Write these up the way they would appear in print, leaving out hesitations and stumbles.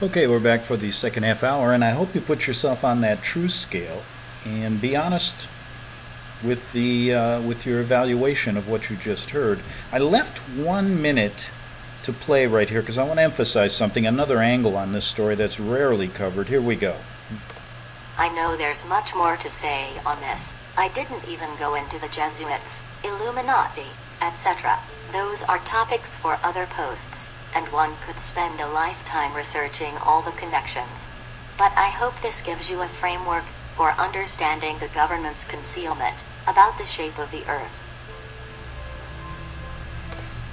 Okay, we're back for the second half hour, and I hope you put yourself on that true scale and be honest with your evaluation of what you just heard. I left 1 minute to play right here because I want to emphasize something, another angle on this story that's rarely covered. Here we go. I know there's much more to say on this. I didn't even go into the Jesuits, Illuminati, etc. Those are topics for other posts, and one could spend a lifetime researching all the connections. But I hope this gives you a framework for understanding the government's concealment about the shape of the Earth.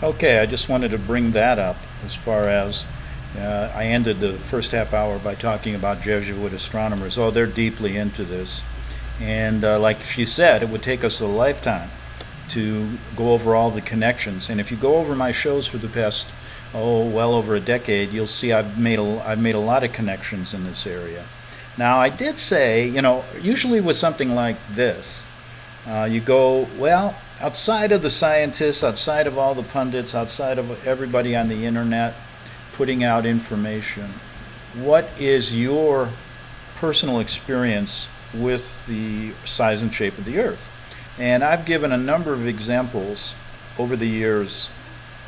Okay, I just wanted to bring that up as far as I ended the first half hour by talking about Jesuit astronomers. Oh, they're deeply into this. And like she said, it would take us a lifetime to go over all the connections. And if you go over my shows for the past, well over a decade, you'll see I've made a lot of connections in this area. Now, I did say, usually with something like this, you go, well, outside of the scientists, outside of all the pundits, outside of everybody on the internet putting out information, what is your personal experience with the size and shape of the Earth? And I've given a number of examples over the years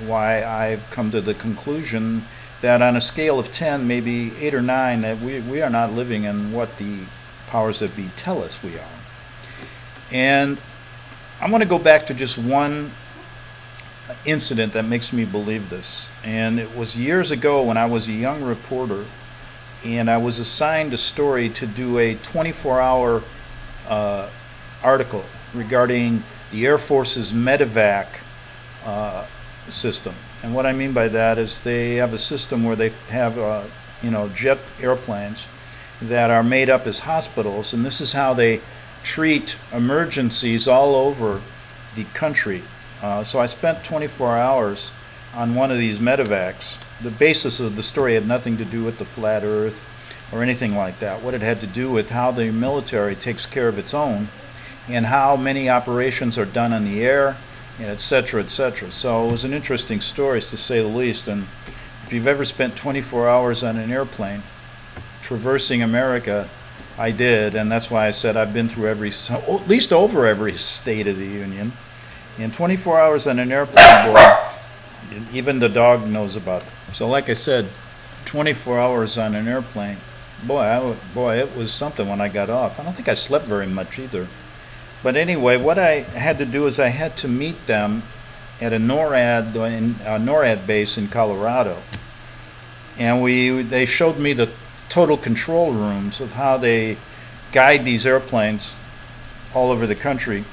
why I've come to the conclusion that on a scale of 10, maybe 8 or 9, that we are not living in what the powers that be tell us we are. And I want to go back to just one incident that makes me believe this. And it was years ago when I was a young reporter, and I was assigned a story to do a 24-hour article regarding the Air Force's medevac system. And what I mean by that is they have a system where they have jet airplanes that are made up as hospitals, and this is how they treat emergencies all over the country. So I spent 24 hours on one of these medevacs. The basis of the story had nothing to do with the flat earth or anything like that. What it had to do with how the military takes care of its own and how many operations are done in the air, etc., etc. So it was an interesting story, to say the least. And if you've ever spent 24 hours on an airplane traversing America, I did, and that's why I said I've been through at least over every state of the union. And 24 hours on an airplane, boy, even the dog knows about it. So like I said, 24 hours on an airplane, boy, it was something when I got off. I don't think I slept very much either. But anyway, what I had to do is I had to meet them at a NORAD base in Colorado. And they showed me the total control rooms of how they guide these airplanes all over the country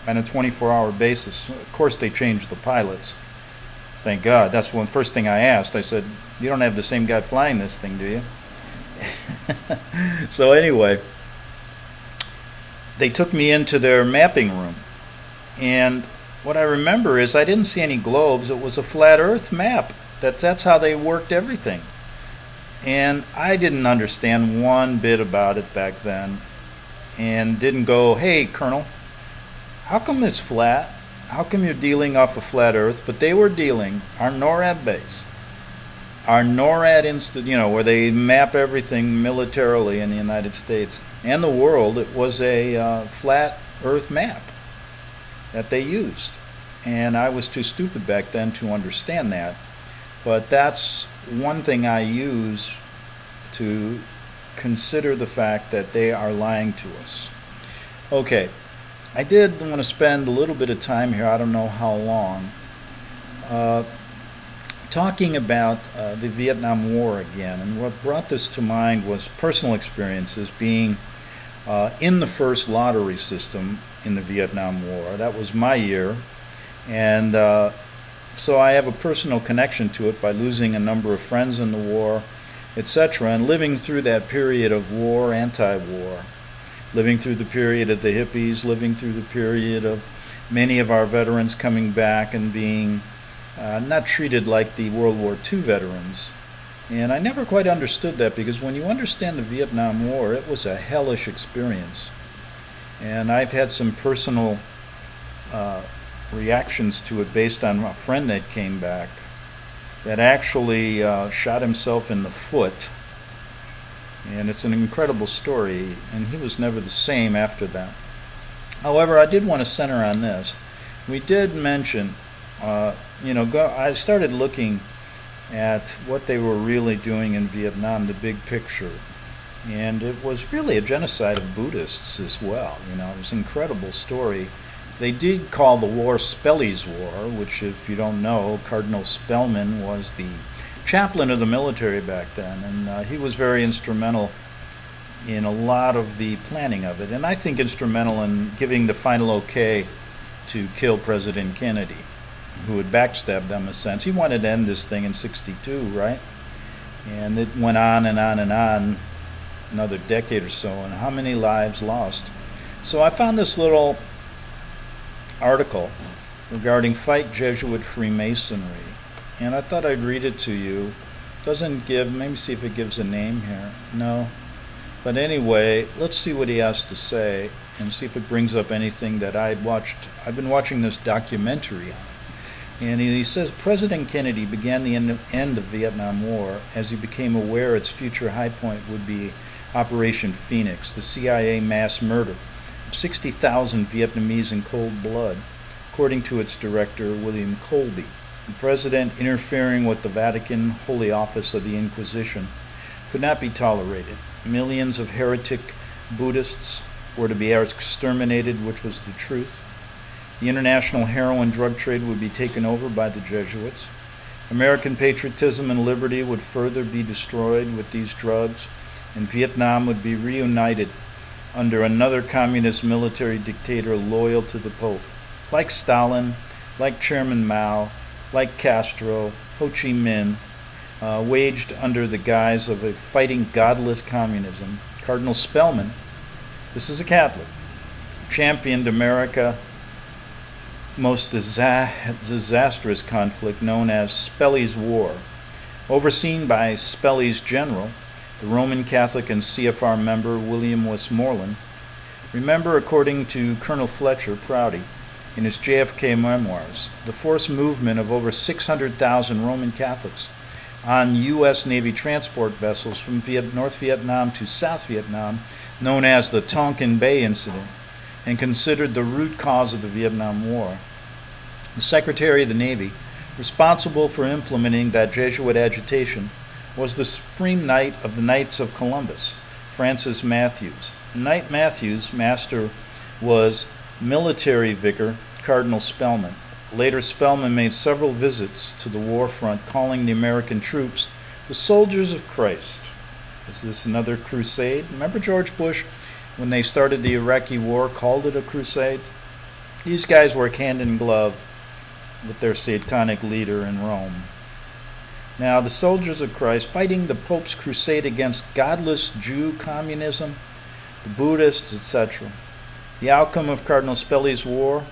on a 24-hour basis. Of course, they changed the pilots. Thank God. That's the first thing I asked. I said, you don't have the same guy flying this thing, do you? So anyway, they took me into their mapping room. And what I remember is I didn't see any globes. It was a flat earth map. That's how they worked everything. And I didn't understand one bit about it back then, and didn't go, hey, Colonel, how come it's flat? How come you're dealing off a flat earth? But they were dealing, our NORAD base, our NORAD institute, where they map everything militarily in the United States and the world. It was a flat earth map that they used. And I was too stupid back then to understand that. But that's one thing I use to consider the fact that they are lying to us. Okay, I did want to spend a little bit of time here, I don't know how long, talking about the Vietnam War again. And what brought this to mind was personal experiences being in the first lottery system in the Vietnam War. That was my year. And so I have a personal connection to it by losing a number of friends in the war, etc., and living through that period of war, anti-war, living through the period of the hippies, living through the period of many of our veterans coming back and being not treated like the World War II veterans. And I never quite understood that, because when you understand the Vietnam War, it was a hellish experience. And I've had some personal reactions to it based on a friend that came back that actually shot himself in the foot. And it's an incredible story, and he was never the same after that. However, I did want to center on this. We did mention, I started looking at what they were really doing in Vietnam, the big picture. And it was really a genocide of Buddhists as well. It was an incredible story. They did call the war Spelly's War, which, if you don't know, Cardinal Spellman was the chaplain of the military back then, and he was very instrumental in a lot of the planning of it, and I think instrumental in giving the final okay to kill President Kennedy, who had backstabbed them in a sense. He wanted to end this thing in '62, right? And it went on and on and on, another decade or so, and how many lives lost. So I found this little article regarding Fight Jesuit Freemasonry, and I thought I'd read it to you. Doesn't give, maybe see if it gives a name here. No. But anyway, let's see what he has to say and see if it brings up anything that I'd watched. I've been watching this documentary on it. And he says President Kennedy began the end of Vietnam War as he became aware its future high point would be Operation Phoenix, the CIA mass murder of 60,000 Vietnamese in cold blood, according to its director, William Colby. The president interfering with the Vatican Holy Office of the Inquisition could not be tolerated. Millions of heretic Buddhists were to be exterminated, which was the truth. The international heroin drug trade would be taken over by the Jesuits. American patriotism and liberty would further be destroyed with these drugs, and Vietnam would be reunited under another communist military dictator loyal to the Pope, like Stalin, like Chairman Mao, like Castro, Ho Chi Minh, waged under the guise of a fighting godless communism. Cardinal Spellman, this is a Catholic, championed America's most disastrous conflict known as Spelly's War, overseen by Spelly's general, the Roman Catholic and CFR member William Westmoreland. Remember, according to Colonel Fletcher Prouty, in his JFK memoirs, the forced movement of over 600,000 Roman Catholics on U.S. Navy transport vessels from North Vietnam to South Vietnam, known as the Tonkin Bay Incident, and considered the root cause of the Vietnam War. The Secretary of the Navy, responsible for implementing that Jesuit agitation, was the Supreme Knight of the Knights of Columbus, Francis Matthews. Knight Matthews' master was military vicar Cardinal Spellman. Later, Spellman made several visits to the war front, calling the American troops the soldiers of Christ. Is this another crusade? Remember George Bush, when they started the Iraqi war, called it a crusade? These guys work hand in glove with their satanic leader in Rome. Now, the soldiers of Christ fighting the Pope's crusade against godless Jew communism, the Buddhists, etc. The outcome of Cardinal Spelly's war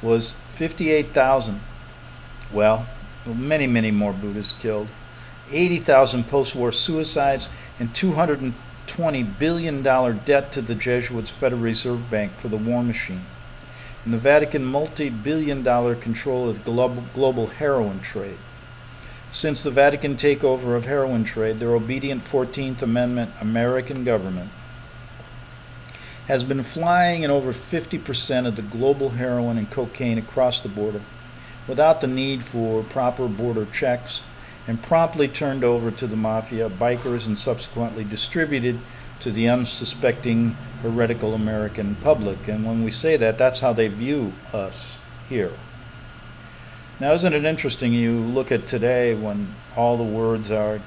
was 58,000, well, many, many more Buddhists killed, 80,000 post-war suicides, and $220 billion debt to the Jesuits' Federal Reserve Bank for the war machine, and the Vatican multi-billion-dollar control of the global heroin trade. Since the Vatican takeover of heroin trade, their obedient 14th Amendment American government has been flying in over 50% of the global heroin and cocaine across the border without the need for proper border checks, and promptly turned over to the mafia, bikers, and subsequently distributed to the unsuspecting heretical American public. And when we say that, that's how they view us here. Now, isn't it interesting? You look at today when all the words are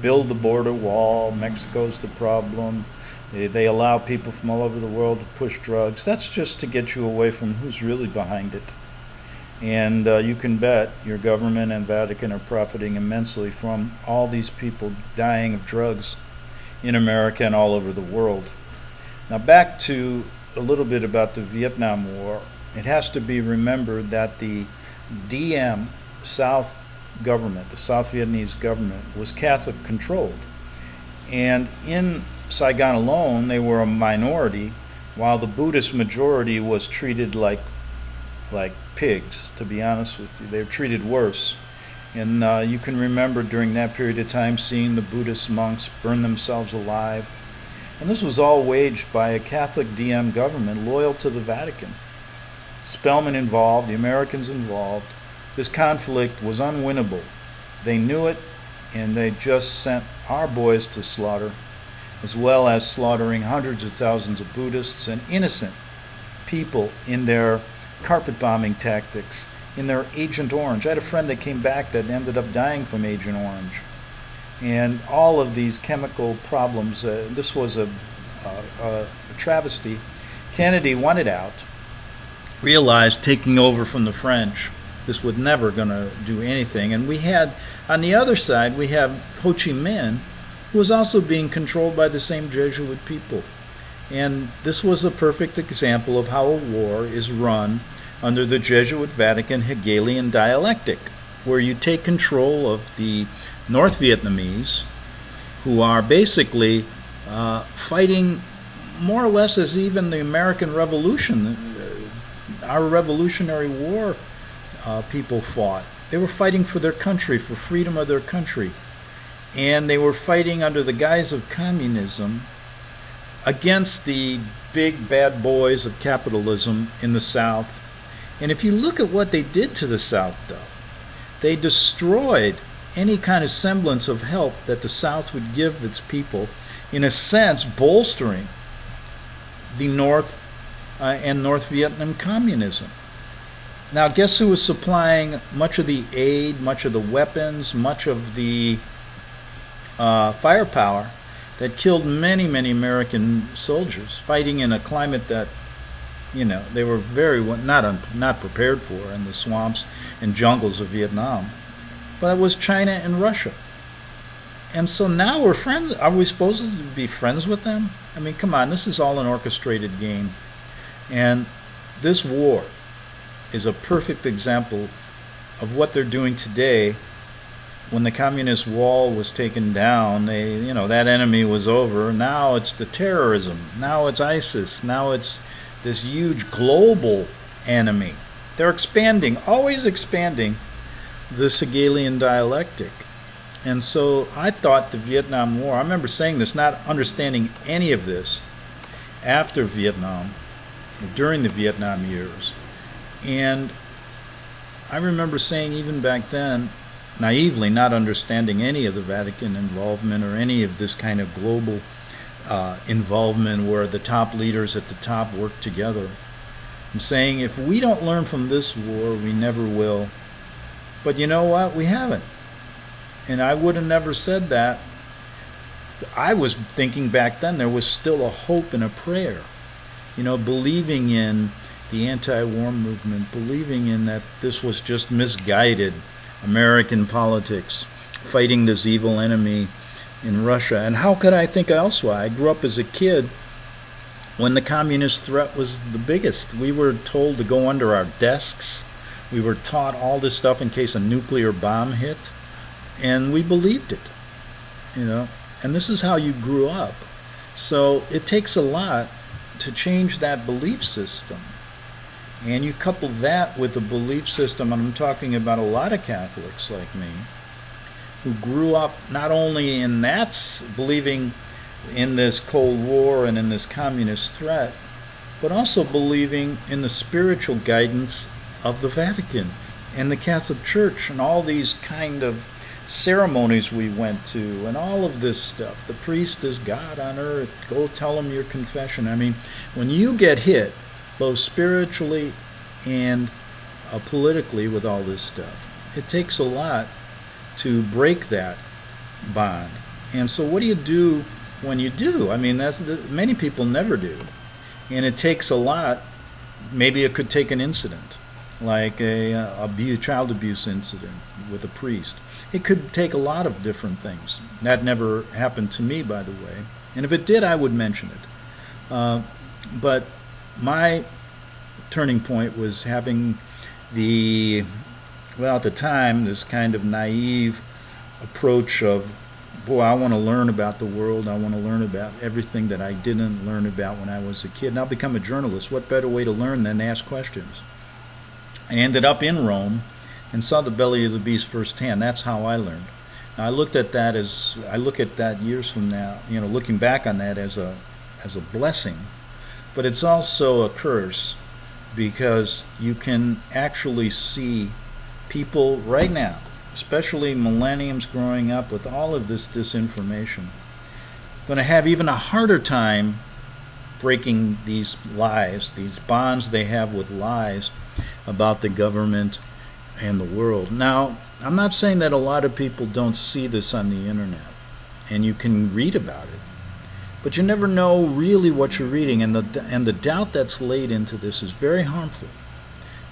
build the border wall, Mexico's the problem, they allow people from all over the world to push drugs. That's just to get you away from who's really behind it. And you can bet your government and Vatican are profiting immensely from all these people dying of drugs in America and all over the world. Now, back to a little bit about the Vietnam War. It has to be remembered that the DM South government, the South Vietnamese government, was Catholic controlled. And in Saigon alone, they were a minority, while the Buddhist majority was treated like pigs, to be honest with you. They were treated worse. And you can remember during that period of time seeing the Buddhist monks burn themselves alive. And this was all waged by a Catholic DM government loyal to the Vatican. Spellman involved, the Americans involved. This conflict was unwinnable. They knew it, and they just sent our boys to slaughter, as well as slaughtering hundreds of thousands of Buddhists and innocent people in their carpet bombing tactics, in their Agent Orange. I had a friend that came back that ended up dying from Agent Orange. And all of these chemical problems, this was a travesty. Kennedy wanted out, realized taking over from the French, this was never going to do anything. And we had, on the other side, we have Ho Chi Minh, who was also being controlled by the same Jesuit people. And this was a perfect example of how a war is run under the Jesuit Vatican Hegelian dialectic, where you take control of the North Vietnamese, who are basically fighting more or less as even the American Revolution, our Revolutionary War people fought. They were fighting for their country, for freedom of their country. And they were fighting under the guise of communism against the big bad boys of capitalism in the South. And if you look at what they did to the South, though, they destroyed any kind of semblance of help that the South would give its people, in a sense bolstering the North and North Vietnam communism. Now, guess who was supplying much of the aid, much of the weapons, much of the firepower that killed many, many American soldiers, fighting in a climate that, you know, they were very not prepared for in the swamps and jungles of Vietnam. But it was China and Russia. And so now we're friends. Are we supposed to be friends with them? I mean, come on, this is all an orchestrated game. And this war is a perfect example of what they're doing today. When the communist wall was taken down, that enemy was over. Now it's the terrorism. Now it's ISIS. Now it's this huge global enemy. They're expanding, always expanding this Hegelian dialectic. And so I thought the Vietnam War, I remember saying this, not understanding any of this after Vietnam, during the Vietnam years. And I remember saying even back then, naively, not understanding any of the Vatican involvement or any of this kind of global involvement where the top leaders at the top work together. I'm saying if we don't learn from this war, we never will. But you know what? We haven't. And I would have never said that. I was thinking back then there was still a hope and a prayer. Believing in the anti-war movement, believing in that this was just misguided American politics, fighting this evil enemy in Russia. And how could I think elsewise? I grew up as a kid when the communist threat was the biggest. We were told to go under our desks. We were taught all this stuff in case a nuclear bomb hit. And we believed it, And this is how you grew up. So it takes a lot to change that belief system. And you couple that with the belief system, and I'm talking about a lot of Catholics like me, who grew up not only in that, believing in this Cold War and in this communist threat, but also believing in the spiritual guidance of the Vatican and the Catholic Church and all these kind of ceremonies we went to and all of this stuff. The priest is God on earth. Go tell him your confession. I mean, when you get hit, both spiritually and politically with all this stuff, it takes a lot to break that bond. And so what do you do when you do? I mean, many people never do. And it takes a lot. Maybe it could take an incident, like a child abuse incident with a priest. It could take a lot of different things. That never happened to me, by the way. And if it did, I would mention it. But my turning point was having at the time, this kind of naive approach of, boy, I want to learn about the world. I want to learn about everything that I didn't learn about when I was a kid. And I'll become a journalist. What better way to learn than to ask questions? I ended up in Rome and saw the belly of the beast firsthand. That's how I learned. Now, I look at that years from now, looking back on that as a blessing, but it's also a curse, because you can actually see people right now, especially millenniums growing up with all of this disinformation, going to have even a harder time breaking these lies, these bonds they have with lies about the government and the world. Now, I'm not saying that a lot of people don't see this on the internet, and you can read about it, but you never know really what you're reading, and the doubt that's laid into this is very harmful,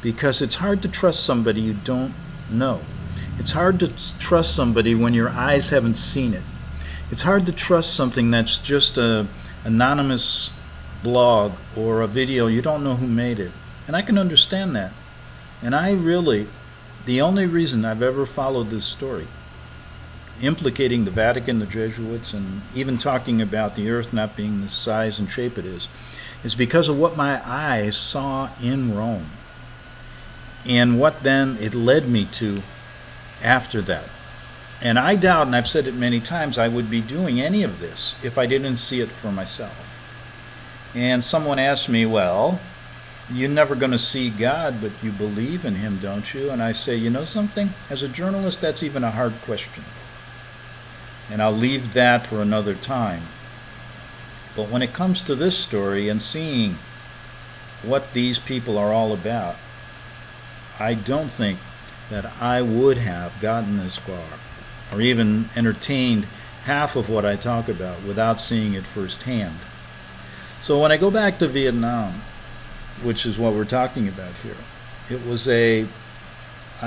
because it's hard to trust somebody you don't know. It's hard to trust somebody when your eyes haven't seen it. It's hard to trust something that's just an anonymous blog or a video. You don't know who made it. And I can understand that. And the only reason I've ever followed this story, implicating the Vatican, the Jesuits, and even talking about the earth not being the size and shape it is because of what my eyes saw in Rome, and what then it led me to after that. And I doubt, and I've said it many times, I would be doing any of this if I didn't see it for myself. And someone asked me, well, you're never going to see God, but you believe in him, don't you? And I say, you know something? As a journalist, that's even a hard question. And I'll leave that for another time. But when it comes to this story and seeing what these people are all about, I don't think that I would have gotten this far, or even entertained half of what I talk about without seeing it firsthand. So when I go back to Vietnam, which is what we're talking about here, it was I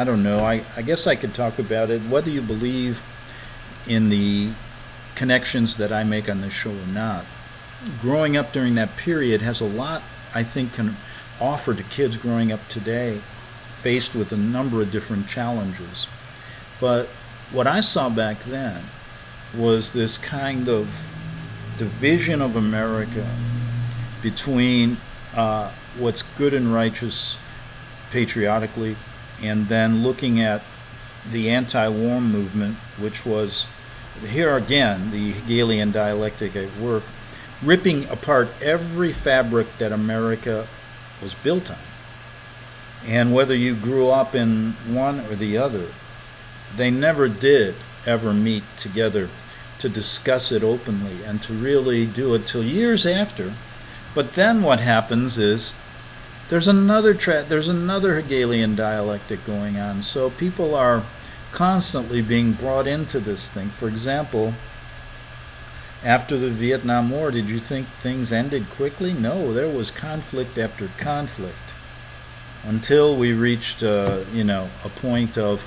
don't know, I guess I could talk about it, whether you believe in the connections that I make on this show or not. Growing up during that period has a lot, I think, can offer to kids growing up today, faced with a number of different challenges. But what I saw back then was this kind of division of America between what's good and righteous patriotically, and then looking at the anti-war movement, which was, here again, the Hegelian dialectic at work, ripping apart every fabric that America was built on. And whether you grew up in one or the other, they never did ever meet together to discuss it openly and to really do it till years after. But then what happens is there's another Hegelian dialectic going on. So people are constantly being brought into this thing. For example, after the Vietnam War, did you think things ended quickly? No, there was conflict after conflict until we reached a point of,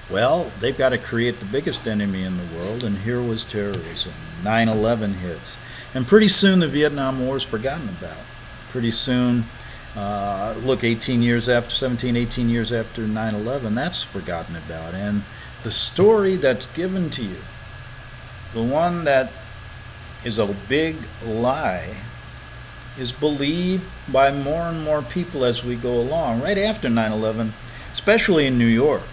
well, they've got to create the biggest enemy in the world, and here was terrorism. 9/11 hits. And pretty soon the Vietnam War is forgotten about. Pretty soon, 18 years after 9/11, that's forgotten about. And the story that's given to you, the one that is a big lie, is believed by more and more people as we go along. Right after 9/11, especially in New York,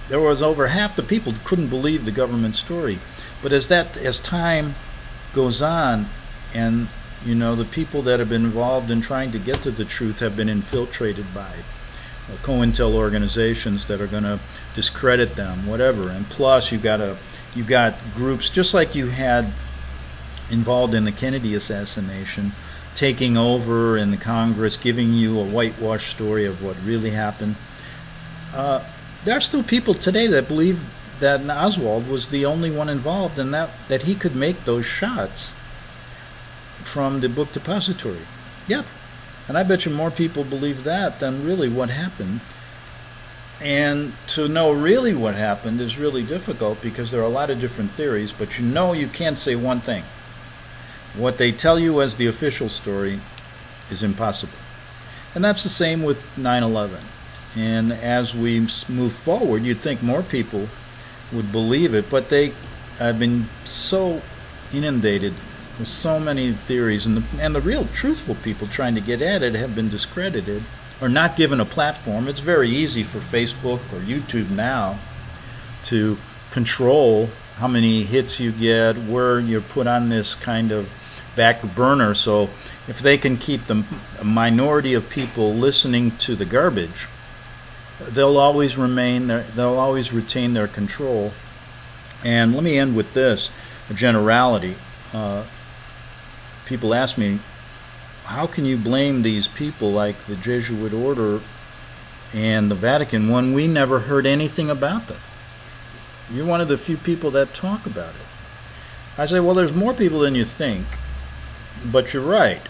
there was over half the people who couldn't believe the government story. But as time goes on, and the people that have been involved in trying to get to the truth have been infiltrated by COINTEL organizations that are going to discredit them, whatever. And plus, you got groups just like you had involved in the Kennedy assassination, taking over in the Congress, giving you a whitewash story of what really happened. There are still people today that believe that Oswald was the only one involved, and that he could make those shots from the book depository. Yep. And I bet you more people believe that than really what happened. And to know really what happened is really difficult, because there are a lot of different theories, but you can't say one thing. What they tell you as the official story is impossible. And that's the same with 9/11. And as we move forward, you'd think more people would believe it, but they have been so inundated with so many theories, and the real truthful people trying to get at it have been discredited. are not given a platform. It's very easy for Facebook or YouTube now to control how many hits you get, where you're put on this kind of back burner. So if they can keep the minority of people listening to the garbage, they'll always retain their control. And let me end with this, a generality. People ask me, how can you blame these people like the Jesuit order and the Vatican when we never heard anything about them? You're one of the few people that talk about it. I say, well, there's more people than you think, but you're right.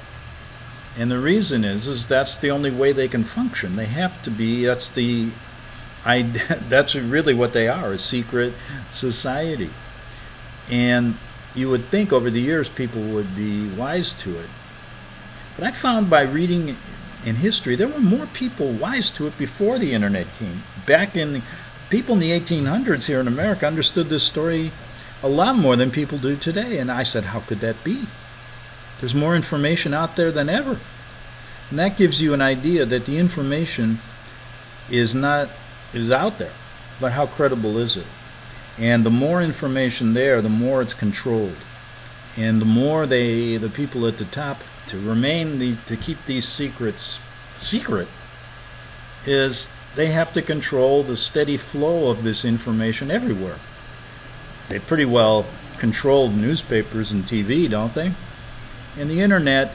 And the reason is that's the only way they can function. They have to be, that's really what they are, a secret society. And you would think over the years people would be wise to it. But I found by reading in history, there were more people wise to it before the internet came. People in the 1800s here in America understood this story a lot more than people do today. And I said, how could that be? There's more information out there than ever. And that gives you an idea that the information is out there. But how credible is it? And the more information there, the more it's controlled. And the more the people at the top to keep these secrets secret is they have to control the steady flow of this information everywhere. They pretty well control newspapers and TV, don't they? And the internet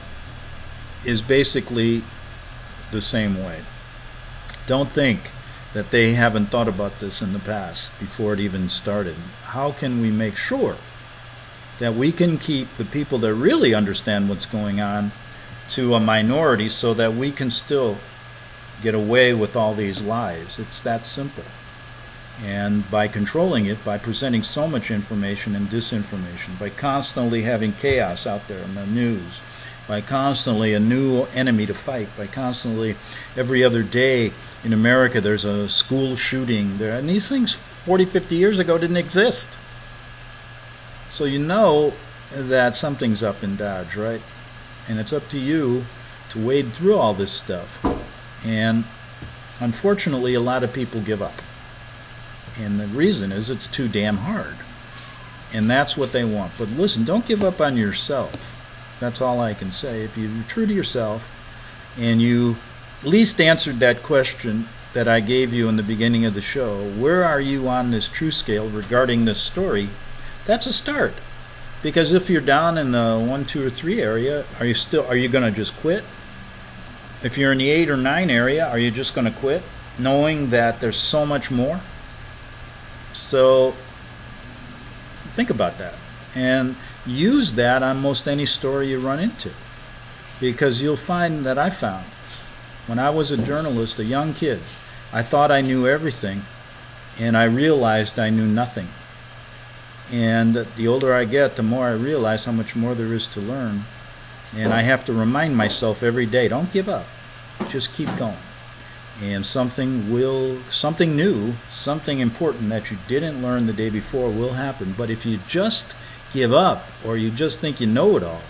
is basically the same way. Don't think that they haven't thought about this in the past before it even started. How can we make sure that we can keep the people that really understand what's going on to a minority so that we can still get away with all these lies? It's that simple. And by controlling it, by presenting so much information and disinformation, by constantly having chaos out there in the news, by constantly a new enemy to fight, by constantly every other day in America there's a school shooting there, and these things 40, 50 years ago didn't exist. So you know that something's up in Dodge, right? And it's up to you to wade through all this stuff. And unfortunately, a lot of people give up. And the reason is it's too damn hard. And that's what they want. But listen, don't give up on yourself. That's all I can say. If you're true to yourself and you at least answered that question that I gave you in the beginning of the show, where are you on this true scale regarding this story? That's a start. Because if you're down in the 1, 2, or 3 area, are you going to just quit? If you're in the 8 or 9 area, are you just going to quit, knowing that there's so much more? So think about that and use that on most any story you run into, because you'll find that I found when I was a journalist, a young kid, I thought I knew everything and I realized I knew nothing. And the older I get, the more I realize how much more there is to learn. And I have to remind myself every day, don't give up, just keep going. And something new, something important that you didn't learn the day before will happen. But if you just give up or you just think you know it all,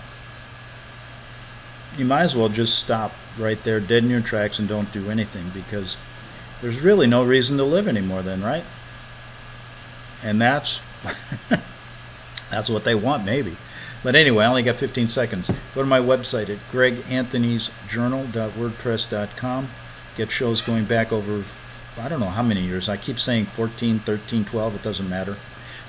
you might as well just stop right there dead in your tracks and don't do anything, because there's really no reason to live anymore then, right? And that's that's what they want, maybe. But anyway, I only got 15 seconds. Go to my website at greganthonysjournal.wordpress.com. Get shows going back over, I don't know how many years. I keep saying 14, 13, 12. It doesn't matter.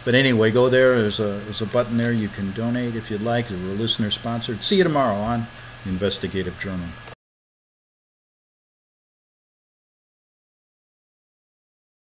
But anyway, go there. There's a button there. You can donate if you'd like. We're listener sponsored. See you tomorrow on Investigative Journal.